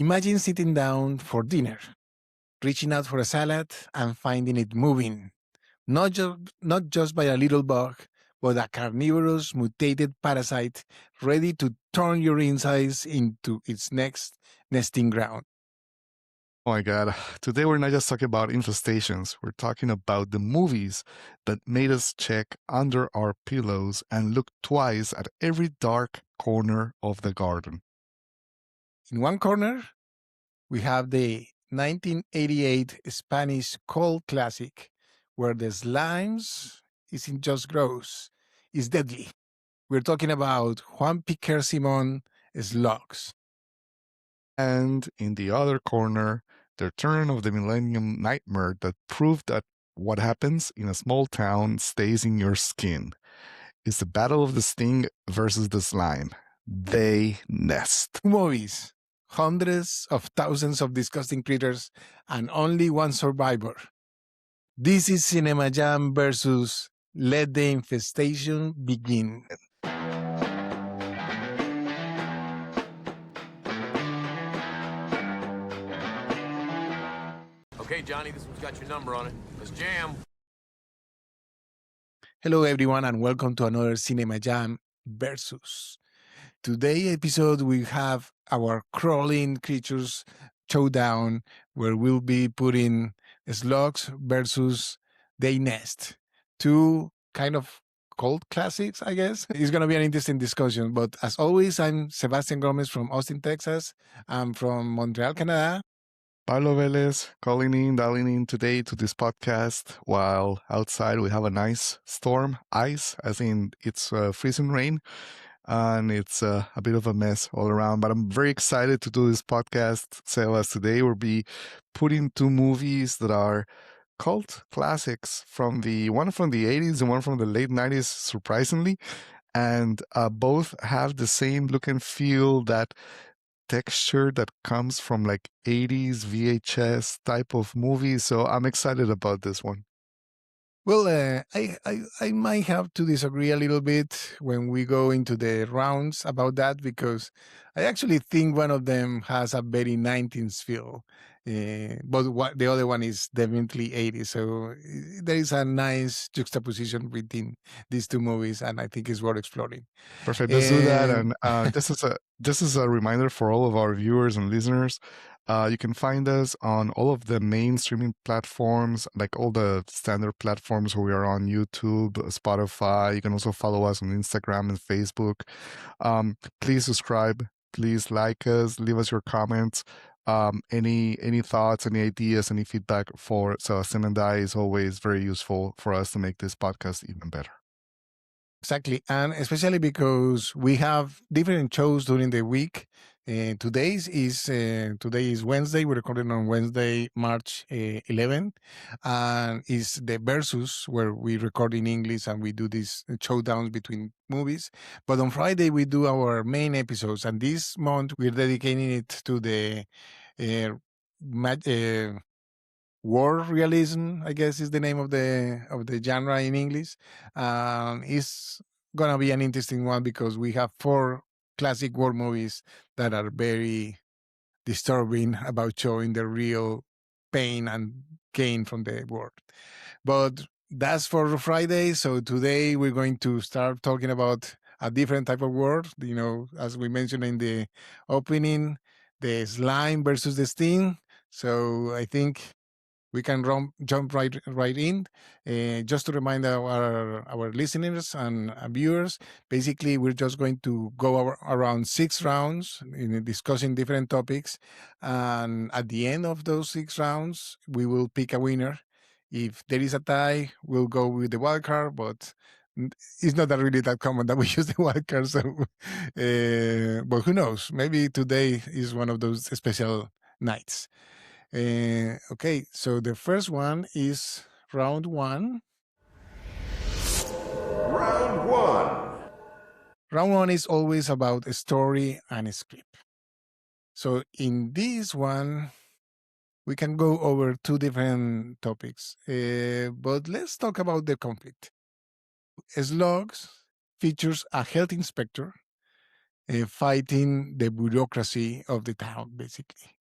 Imagine sitting down for dinner, reaching out for a salad and finding it moving, not just by a little bug, but a carnivorous mutated parasite ready to turn your insides into its next nesting ground. Oh my God. Today we're not just talking about infestations. We're talking about the movies that made us check under our pillows and look twice at every dark corner of the garden. In one corner, we have the 1988 Spanish cult classic, where the slimes isn't just gross, it's deadly. We're talking about Juan Piquer Simón Slugs. And in the other corner, the return of the millennium nightmare that proved that what happens in a small town stays in your skin. It's the battle of the sting versus the slime. They nest. Movies, hundreds of thousands of disgusting critters, and only one survivor. This is CinemaJam versus Let the Infestation Begin. Okay, Johnny, this one's got your number on it. Let's jam. Hello, everyone, and welcome to another CinemaJam versus. Today episode, we have our crawling creatures showdown, where we'll be putting slugs versus They Nest. Two kind of cult classics, I guess. It's going to be an interesting discussion. But as always, I'm Sebastian Gomez from Austin, Texas. I'm from Montreal, Canada. Pablo Velez dialing in today to this podcast while outside we have a nice storm, ice, as in it's freezing rain, and it's a bit of a mess all around. But I'm very excited to do this podcast. Sebas, today we'll be putting two movies that are cult classics one from the 80s and one from the late 90s, surprisingly, and both have the same look and feel, that texture that comes from like 80s VHS type of movies. So I'm excited about this one. Well, I might have to disagree a little bit when we go into the rounds about that, because I actually think one of them has a very 19s feel, but the other one is definitely 80s. So there is a nice juxtaposition between these two movies, and I think it's worth exploring. Perfect. Let's do that. And just as a reminder for all of our viewers and listeners, you can find us on all of the main streaming platforms, like all the standard platforms where we are on YouTube, Spotify. You can also follow us on Instagram and Facebook. Please subscribe. Please like us. Leave us your comments. Any thoughts, any ideas, any feedback for Sebastian and I is always very useful for us to make this podcast even better. Exactly, and especially because we have different shows during the week. Today is Wednesday. We're recording on Wednesday, March 11th, and is the versus, where we record in English and we do these showdowns between movies. But on Friday we do our main episodes, and this month we're dedicating it to the uh, war realism, I guess, is the name of the genre in English. It's gonna be an interesting one because we have four classic war movies that are very disturbing about showing the real pain and gain from the war. But that's for Friday. So today we're going to start talking about a different type of war. You know, as we mentioned in the opening, the slime versus the sting. So I think we can jump right in. Just to remind our listeners and viewers, basically we're just going to go around 6 rounds in discussing different topics, and at the end of those 6 rounds, we will pick a winner. If there is a tie, we'll go with the wild card, but it's not really that common that we use the wild card. So, but who knows? Maybe today is one of those special nights. Okay, so the first one is round one. Round one. Round one is always about a story and a script. So in this one, we can go over two different topics, but let's talk about the conflict. Slugs features a health inspector fighting the bureaucracy of the town, basically.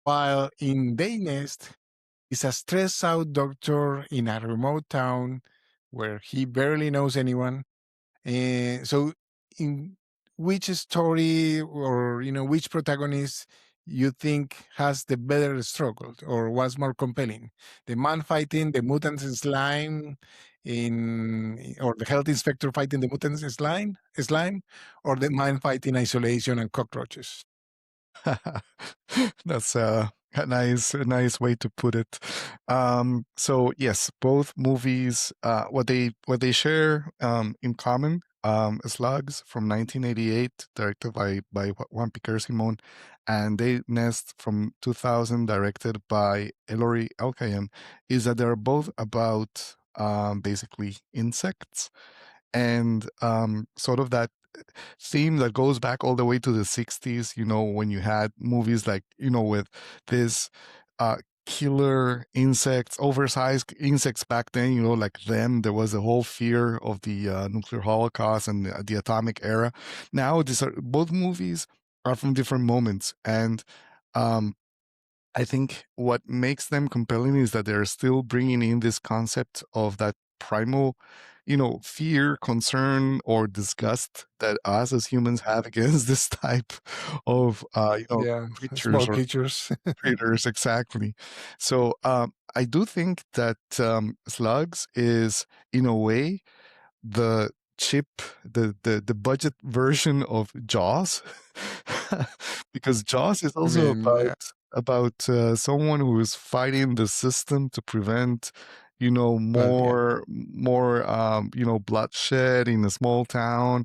While in Daynest, he's a stressed out doctor in a remote town where he barely knows anyone. So, in which story or which protagonist you think has the better struggle or was more compelling? The man fighting the mutants in slime, or the health inspector fighting the mutants in slime, or the man fighting isolation and cockroaches? That's a nice way to put it. So yes, both movies, what they share in common, Slugs from 1988, directed by Juan Piquer Simón, and They Nest from 2000, directed by Eloy Alkayem, is that they're both about basically insects and sort of that theme that goes back all the way to the 60s, when you had movies like, with this uh, killer insects, oversized insects back then, like them. There was a whole fear of the nuclear holocaust and the atomic era. Now, both movies are from different moments. And um, I think what makes them compelling is that they're still bringing in this concept of that primal, fear, concern, or disgust that us as humans have against this type of, Yeah, creatures small or creatures. predators. Exactly. So I do think that Slugs is, in a way, the cheap, the budget version of Jaws, because Jaws is I also mean, yeah, about someone who is fighting the system to prevent, but yeah, more bloodshed in a small town.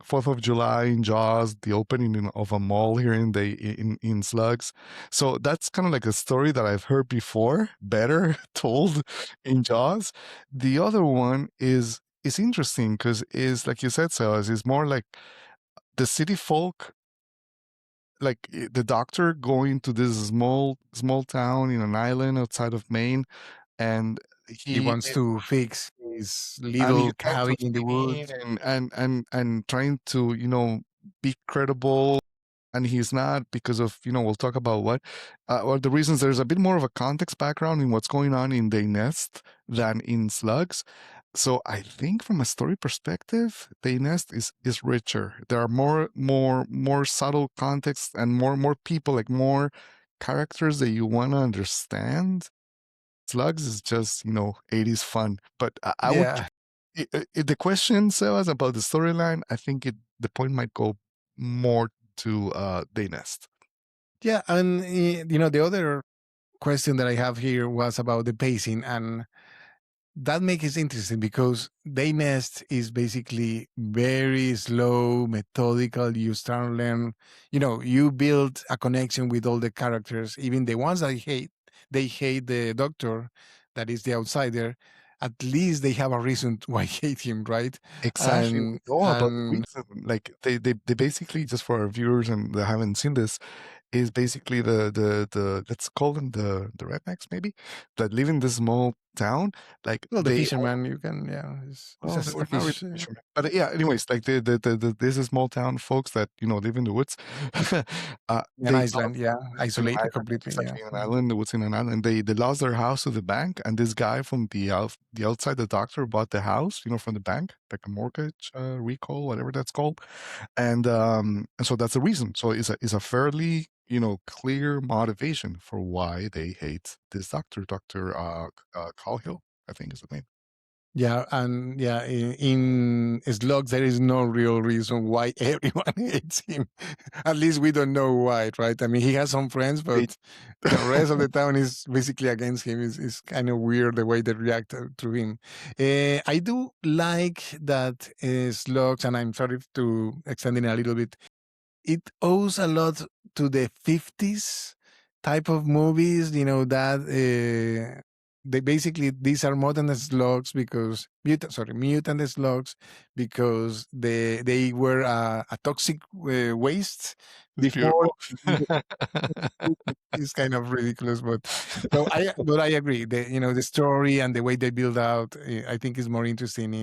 4th of July in Jaws, the opening of a mall here in Slugs. So that's kind of like a story that I've heard before, better told in Jaws. The other one is interesting because is like you said, Sebas, is more like the city folk, like the doctor going to this small town in an island outside of Maine, and he he wants to fix his and little he's trying cabin to in the fit in woods. and trying to be credible, and he's not because of we'll talk about what or the reasons. There's a bit more of a context background in what's going on in They Nest than in Slugs. So I think from a story perspective, They Nest is richer. There are more subtle context and more people, like more characters that you want to understand. Slugs is just 80s fun, but I would Yeah, the question, Sebas, about the storyline, I think the point might go more to They Nest. yeah, and the other question that I have here was about the pacing, and that makes it interesting because Day Nest is basically very slow, methodical. You start to learn, you build a connection with all the characters, even the ones that hate. They hate the doctor, that is the outsider. At least they have a reason why hate him, right? Exactly. We And know about the and reason. Like they basically, just for our viewers and that haven't seen this, is basically the let's call them the rednecks maybe, that live in this small town. Like well, the they fisherman, you can, yeah, it's Well, they just a were not really fish. fishermen. But yeah, anyways, like this is small town folks that live in the woods. An They lost Iceland, yeah, in an isolated island, completely, yeah. exactly, in an island, the woods in an island. They lost their house to the bank, and this guy from the outside, the doctor, bought the house, from the bank, like a mortgage recall, whatever that's called, and so that's the reason. So it's a fairly clear motivation for why they hate this doctor, Doctor Cahill, I think is the name. Yeah, and yeah, in Slugs, there is no real reason why everyone hates him. At least we don't know why, right? I mean, he has some friends, They but the rest of the town is basically against him. Is kind of weird the way they react to him. I do like that Slugs, and I'm sorry to extend it a little bit. It owes a lot to the 50s type of movies, that they basically, these are mutant slugs because mutant slugs because they were a toxic waste It's before beautiful. it's kind of ridiculous, but I agree. The story and the way they build out, I think, is more interesting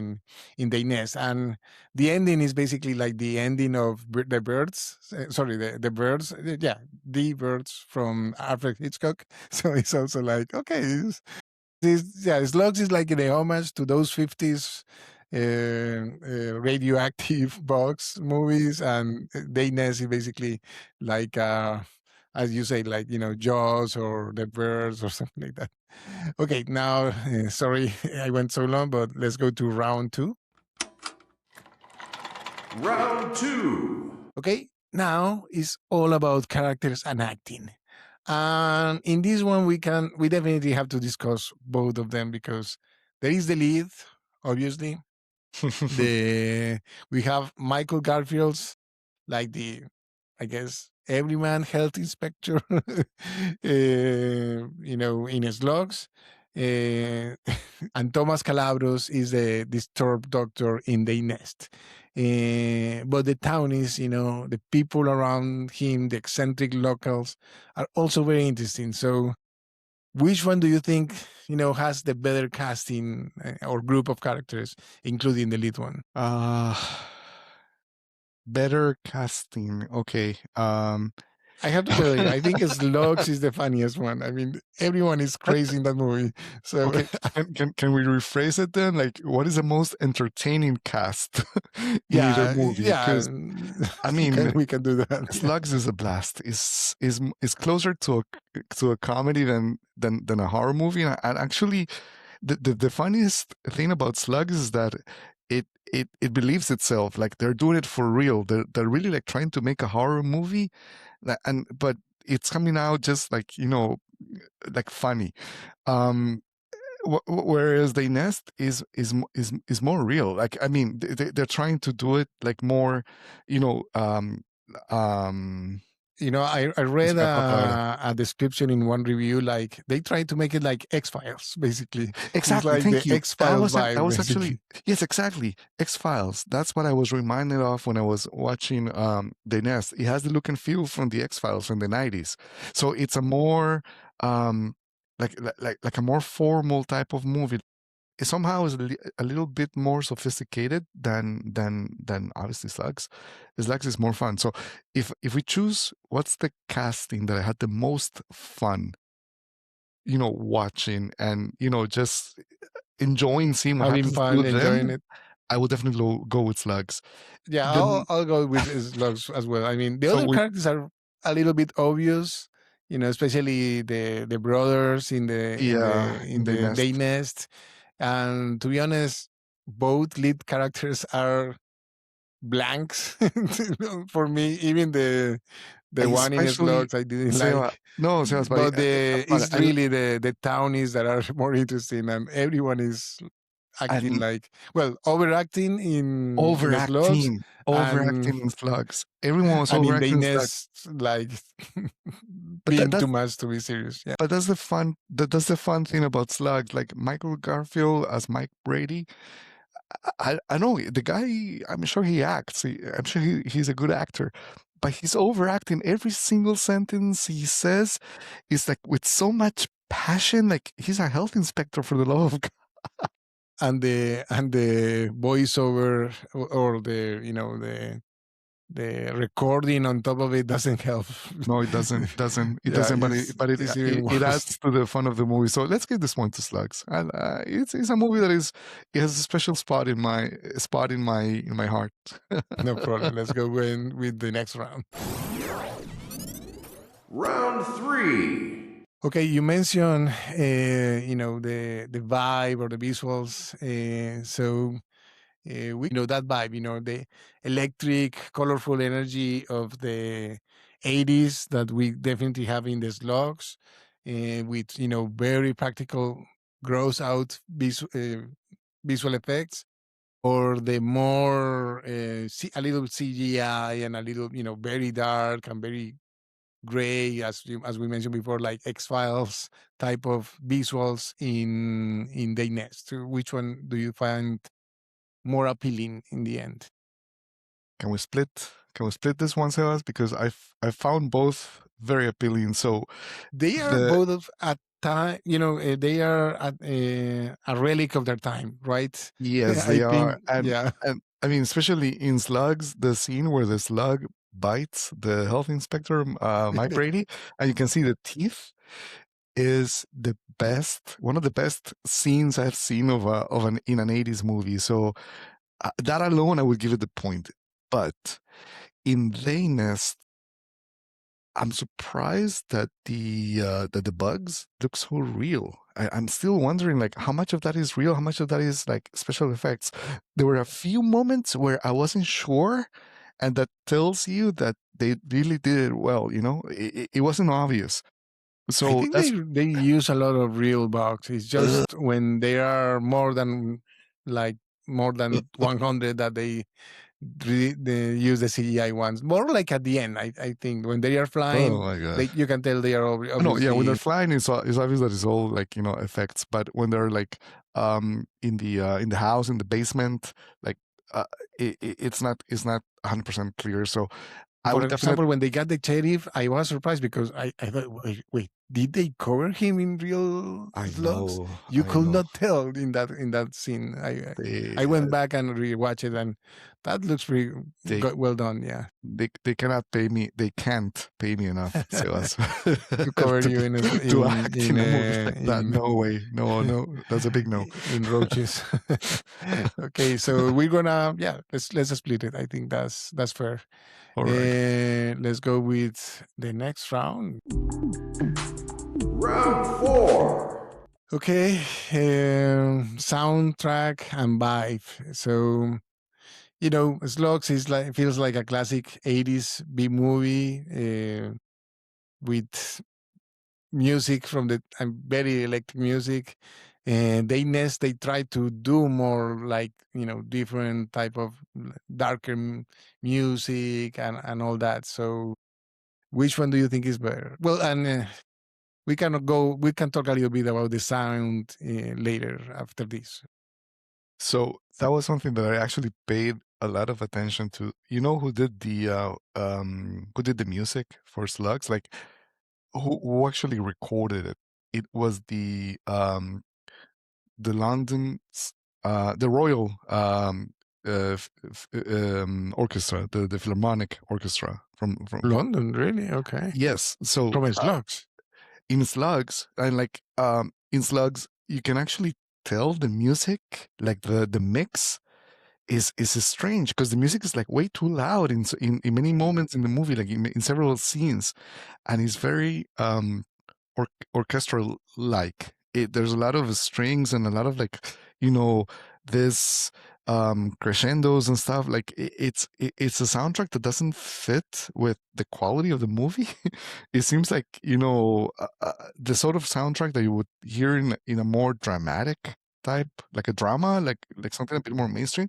in the nest. And the ending is basically like the ending of the birds. Sorry, the birds. Yeah, the birds from Alfred Hitchcock. So it's also like, okay, Slugs is like the homage to those 50s radioactive box movies, and Dayness is basically like, as you say, like, Jaws or The Birds or something like that. Okay, now, sorry I went so long, but let's go to round two. Round 2. Okay, now it's all about characters and acting. And in this one, we definitely have to discuss both of them, because there is the lead, obviously. We have Michael Garfield's, like, the, I guess, everyman health inspector, in Slugs. Uh, and Thomas Calabros is the disturbed doctor in The Nest. But the town is, the people around him, the eccentric locals, are also very interesting. So, which one do you think, has the better casting, or group of characters, including the lead one? Better casting. Okay. I have to tell you, I think Slugs is the funniest one. I mean, everyone is crazy in that movie. So, Okay, can we rephrase it then? Like, what is the most entertaining cast in either movie? yeah, Because I mean, we can do that. Yeah. Slugs is a blast. Is closer to a comedy than a horror movie. And actually, the funniest thing about Slugs is that it believes itself. Like, they're doing it for real. They're really like trying to make a horror movie, but it's coming out just like, like funny. Um, whereas The Nest is more real. Like, I mean, they're trying to do it like more, you know, um, I read a description in one review, like they tried to make it like X-Files, basically. It's exactly. like Thank the you. X-Files That vibe, was basically. actually, yes, exactly. X-Files. That's what I was reminded of when I was watching The Nest. It has the look and feel from the X-Files from the 90s. So it's a more like a more formal type of movie. It somehow is a little bit more sophisticated than obviously Slugs. Slugs is more fun. So if we choose what's the casting that I had the most fun, watching and just enjoying seeing what Having happens to fun, enjoying them, it. I would definitely go with Slugs. Yeah, Then I'll go with Slugs as well. I mean, the so other we characters are a little bit obvious, especially the brothers yeah, in in the the nest. Day Nest. And to be honest, both lead characters are blanks for me. Even the one in Especially Slugs I didn't Seba. like. No, Sebas, but But it's I, really the townies that are more interesting, and everyone is acting and like, well, overacting in Slugs, overacting and in Slugs. Everyone was in overacting in Slugs. Nest, like, But being too that's much to be serious. Yeah. but that's the fun that's the fun thing about Slugs. Like Michael Garfield as Mike Brady. I know the guy. I'm sure he acts. I'm sure he's a good actor, but he's overacting every single sentence he says. Is like with so much passion. Like he's a health inspector, for the love of God. And the voiceover, or the recording on top of it doesn't help. No, it doesn't. It Yeah, doesn't. But it's even it worse. adds to the fun of the movie. So let's give this one to Slugs. And it's a movie that it has a special spot in my heart. No problem. Let's go in with the next round. Round 3. Okay, you mentioned, the vibe or the visuals. So we know that vibe, the electric, colorful energy of the 80s that we definitely have in the Slugs, with, very practical, gross out visual effects, or the more a little CGI, and a little, very dark and very gray, as we mentioned before, like X-Files type of visuals in the Nest. So which one do you find more appealing in the end? Can we split? Can we split this one, Sebas? Because I found both very appealing. So They are the both of at time, they are at a relic of their time, right? yes, I they are, think, yeah. and I mean, especially in Slugs, the scene where the slug bites the health inspector, Mike Brady, and you can see the teeth is the best, one of the best scenes I've seen of an in an 80s movie. So that alone, I would give it the point. But in They Nest, I'm surprised that the bugs look so real. I'm still wondering, like, how much of that is real, how much of that is like special effects. There were a few moments where I wasn't sure, and that tells you that they really did it well. It wasn't obvious. I So think that's they use a lot of real bugs. It's just when there are like more than 100 that they use the CGI ones. More like at the end, I think when they are oh flying, my god. you can tell they are No, yeah, when they're obviously. flying, it's obvious that it's all like effects. But when they're like in the house in the basement, like uh, it's not 100% clear. So I For would definitely. example, when they got the sheriff, I was surprised because I thought, wait, did they cover him in real slugs? You I could know. not tell in that scene. They I went back and rewatched it, and that looks pretty they well done. Yeah, they cannot pay me. They can't pay me enough, Sebas, to cover to you be, in to act in a movie like that. No way. No, no. That's a big no. in roaches. Okay, so we're gonna let's split it. I think that's fair. All right. Let's go with the next round. Round 4. Okay, soundtrack and vibe. So Slugs is like feels like a classic '80s B movie with music from the very electric music. And they try to do more like different type of darker music and all that. So which one do you think is better? Well, and we can talk a little bit about the sound later after this. So that was something that I actually paid a lot of attention to. You know who did the music for Slugs? Like who actually recorded it? It was the London the Royal Orchestra, the Philharmonic Orchestra from London, really? Okay. yes. So From Slugs. in Slugs, and like in Slugs, you can actually tell the music, like the mix is strange because the music is like way too loud in many moments in the movie, like in several scenes, and it's very orchestral like. There's a lot of strings and a lot of like this crescendos and stuff. Like it's a soundtrack that doesn't fit with the quality of the movie. It seems like the sort of soundtrack that you would hear in a more dramatic type, like a drama, like something a bit more mainstream.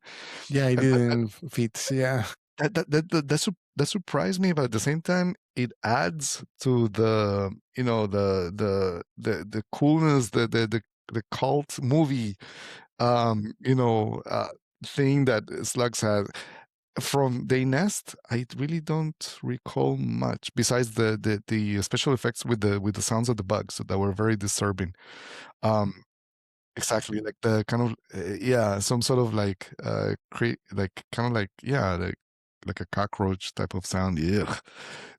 Yeah, it And didn't fit. Yeah. that surprised me, but at the same time, it adds to the the coolness, the cult movie, thing that Slugs has. From They Nest, I really don't recall much besides the special effects with the sounds of the bugs that were very disturbing. Um, Exactly, like the kind of yeah, some sort of like like kind of like yeah, like a cockroach type of sound. Yeah.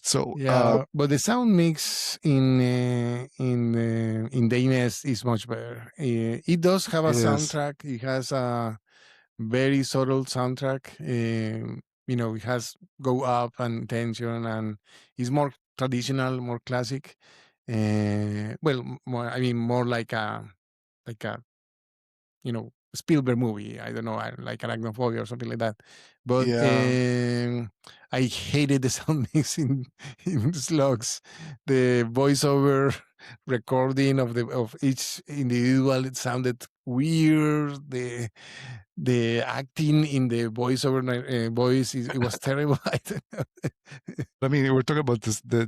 So Yeah, but the sound mix in the Ines is much better. It does have a it is. soundtrack. It has a very subtle soundtrack. It has go up and tension, and it's more traditional, more classic. More, I mean, more like a Spielberg movie. I don't know, like Arachnophobia or something like that. But Yeah. I hated the sound mix in Slugs. The voiceover recording of each individual, it sounded weird. The acting in the voiceover voice, it was terrible. I don't know. I mean, we're talking about this the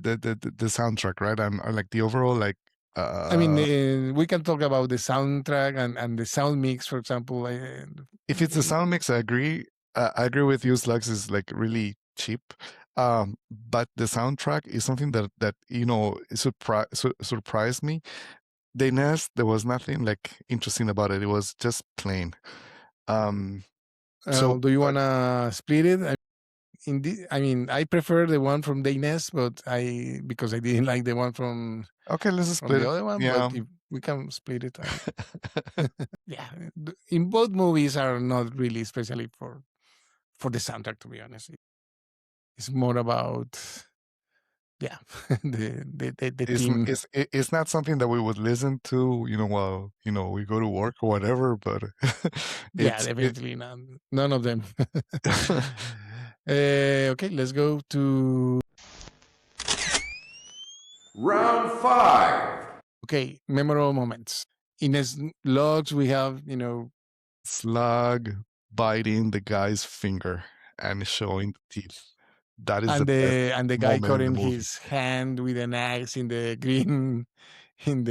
soundtrack, right? And like the overall like I mean, uh we can talk about the soundtrack and the sound mix, for example. if it's the sound mix, I agree. I agree with you. Slugs is like really cheap. But the soundtrack is something that surprised me. They Nest, there was nothing like interesting about it. It was just plain. So Do you want to split it? I mean, I prefer the one from Dayness, but because I didn't like the one from okay, let's just split the it. other one. Yeah. But if we can split it, yeah. In both movies are not really, especially for the soundtrack. To be honest, it's more about the theme. It's not something that we would listen to, while we go to work or whatever. But Yeah, it's it. definitely not. None of them. Okay, let's go to Round 5. okay, memorable moments. In Slugs, we have Slug biting the guy's finger and showing the teeth. That is and the best the guy moment in the cutting movie. his hand with an axe in the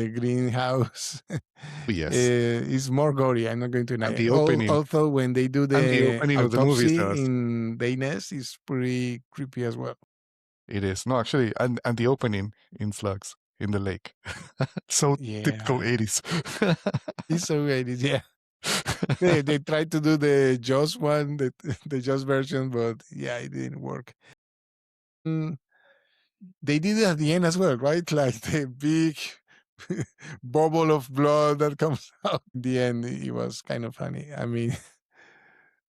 greenhouse. Yes. It's more gory. I'm not going to And deny the it. opening Also, when they do and the the opening of the movie autopsy says in Dayness, is pretty creepy as well. it is. No, actually, and the opening in Slugs in the lake. So typical Yeah, 80s. it's so great. Yeah. They tried to do the Jaws one, the Jaws version, but yeah, it didn't work. They did it at the end as well, right? Like the big bubble of blood that comes out in the end. It was kind of funny. I mean,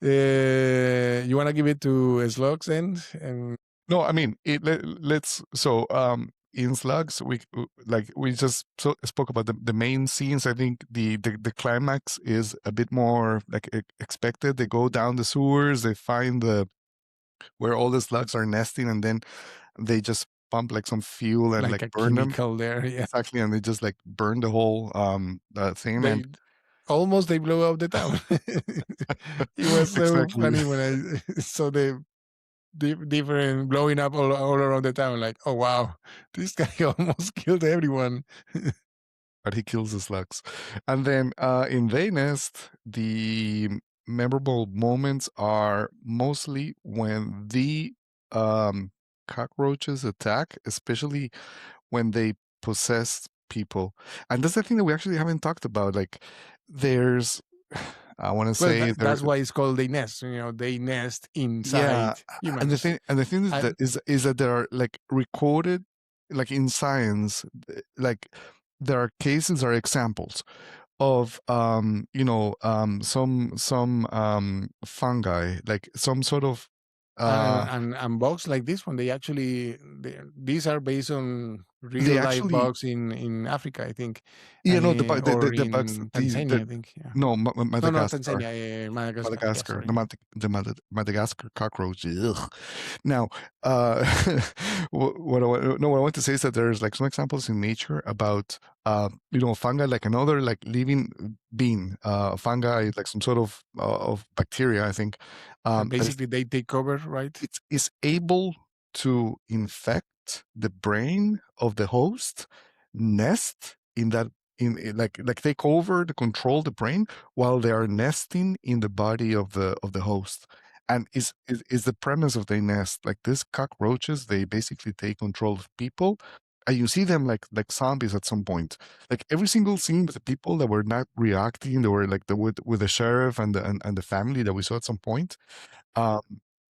you want to give it to Slugs then? And No, I mean, let's so in Slugs we just spoke about the main scenes. I think the climax is a bit more like expected. They go down the sewers, they find where all the slugs are nesting, and then they just pump like some fuel and like like a burn them. chemical there, yeah. Exactly, and they just like burn the whole thing. They And almost they blow up the town. It was so exactly. funny when I saw the different blowing up all around the town. Like, oh wow, this guy almost killed everyone. But he kills the slugs. And then in They Nest, the memorable moments are mostly when the cockroaches attack, especially when they possess people. And that's the thing that we actually haven't talked about. Like, there's, I want to Well, say that's why it's called they nest. They nest yeah, inside and the humans. thing is that there are like recorded, like in science, like there are cases or examples of some fungi, like some sort of and bugs like this one, these are based on they real life actually bugs in Africa, I think, the or the bugs in Tanzania, I think. Yeah. no No, not Madagascar. Tanzania, Madagascar. Yeah, Madagascar, sorry. Madagascar cockroach. Ugh. Now, what I want to say is that there's like some examples in nature about fungi, like another like living being, fungi, like some sort of bacteria, I think. Basically, they take cover, right? It is able to infect the brain of the host, nest in that like take over the control the brain while they are nesting in the body of the host. And is the premise of the nest, like these cockroaches, they basically take control of people, and you see them like zombies at some point. Like every single scene with the people that were not reacting, they were like with the sheriff and the family that we saw at some point. um,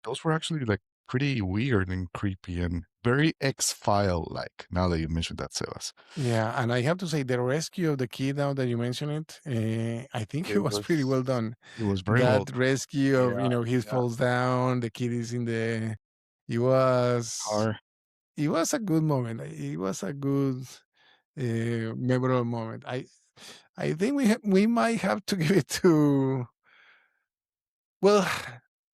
those were actually like pretty weird and creepy and very X-File like. Now that you mentioned that, Sebas, Yeah, and I have to say the rescue of the kid, now that you mention it, I think it it was pretty well done. was very well. That rescue of Yeah, he yeah. falls down, the kid is in the. It was Car. it was a good moment. It was a good memorable moment. I think we might have to give it to well,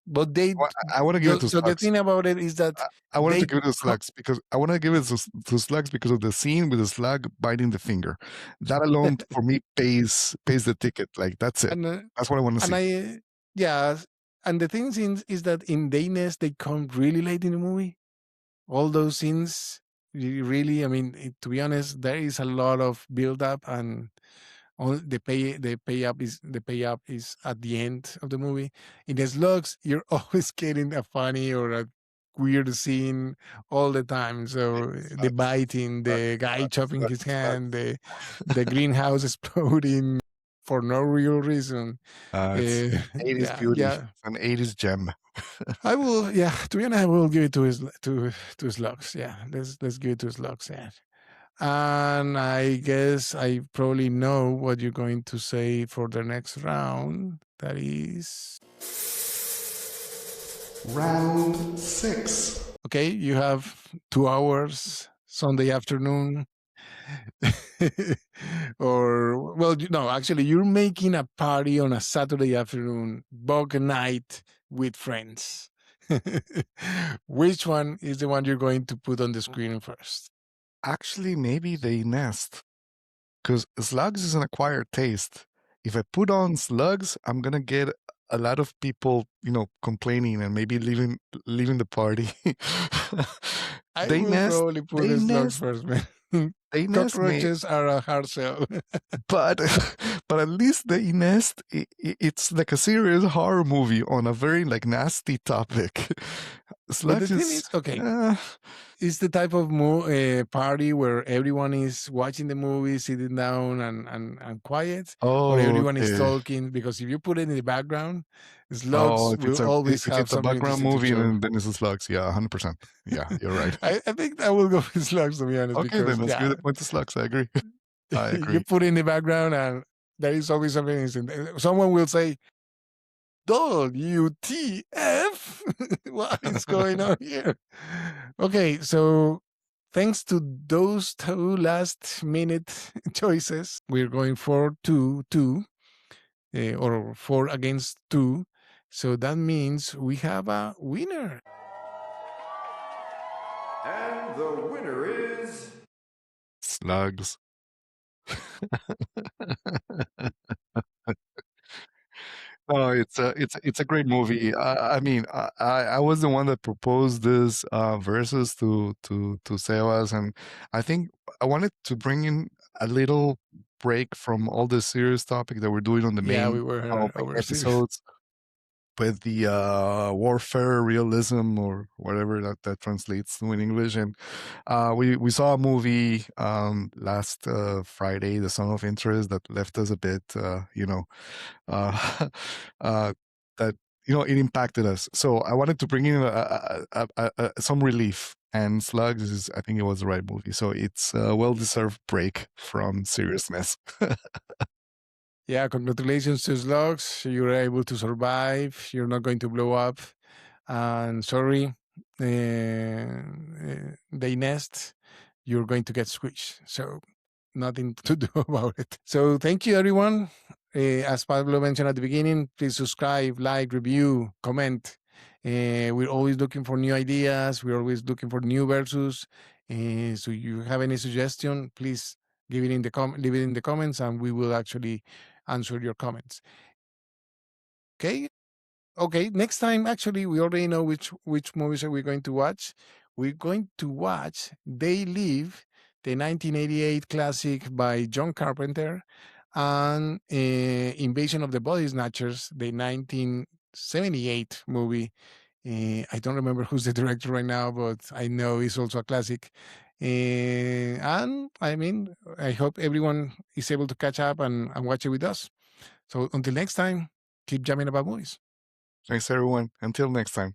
but they Well, I want to give it to so the Slugs. thing about it is that I wanted to they give it to Slugs because I want to give it to Slugs because of the scene with the slug biting the finger. That alone for me pays the ticket. Like that's it. and That's what I want to and see. yeah, and the thing is that in Dayness they come really late in the movie. All those scenes really, I mean, to be honest, there is a lot of build up, and the pay up is at the end of the movie. In the Slugs, you're always getting a funny or a weird scene all the time. So the Sucks. biting, the guy chopping his Sucks. hand, the greenhouse exploding for no real reason. It's 80s Yeah, beauty, yeah. an 80s gem. I will, yeah. To be honest, I will give it to his to Slugs. Yeah, let's give it to Slugs. Yeah. And I guess I probably know what you're going to say for the next round. That is Round 6. okay. You have 2 hours Sunday afternoon, or well, no, actually, you're making a party on a Saturday afternoon, bug night with friends. Which one is the one you're going to put on the screen first? Actually, maybe they nest. Because Slugs is an acquired taste. If I put on Slugs, I'm gonna get a lot of people, complaining and maybe leaving the party. I They will nest. probably put They the slugs nest. first, man. They nest, Cockroaches are a hard sell. but but at least they nest. It's like a serious horror movie on a very nasty topic. But the Slugs thing is is, okay, it's the type of party where everyone is watching the movie, sitting down and quiet, or everyone is okay. talking. Because if you put it in the background, Oh, slugs will always if have it's a something background interesting to movie, show. then it's a Slugs. Yeah, 100%. Yeah, you're right. I think I will go with slugs, to be honest, Okay, because then let's give yeah, the point to Slugs. I agree. I you agree. put it in the background and there is always something interesting. Someone will say, WTF? What is going on here? Okay, so thanks to those 2 last-minute choices, we're going 4-2-2, or 4 against 2. So that means we have a winner. And the winner is. Slugs. Oh, it's a great movie. I mean, I was the one that proposed this versus to Sebas, and I think I wanted to bring in a little break from all the serious topic that we're doing on the Yeah, we main were overseas. episodes with the warfare realism or whatever that translates to in English. And we saw a movie last Friday, The Song of Interest, that left us a bit, uh, that it impacted us. So I wanted to bring in some relief. And Slugs I think it was the right movie. So it's a well-deserved break from seriousness. Yeah, congratulations to Slugs. You were able to survive. You're not going to blow up. And sorry, they nest. You're going to get squished. So nothing to do about it. So thank you, everyone. As Pablo mentioned at the beginning, please subscribe, like, review, comment. We're always looking for new ideas. We're always looking for new versus. So you have any suggestion, please give it in the leave it in the comments, and we will actually answer your comments. Okay. Okay. Next time, actually, we already know which movies are we going to watch. We're going to watch They Live, the 1988 classic by John Carpenter, and Invasion of the Body Snatchers, the 1978 movie. I don't remember who's the director right now, but I know it's also a classic. And I mean, I hope everyone is able to catch up and watch it with us. So until next time, keep jamming about movies. Thanks, everyone. Until next time.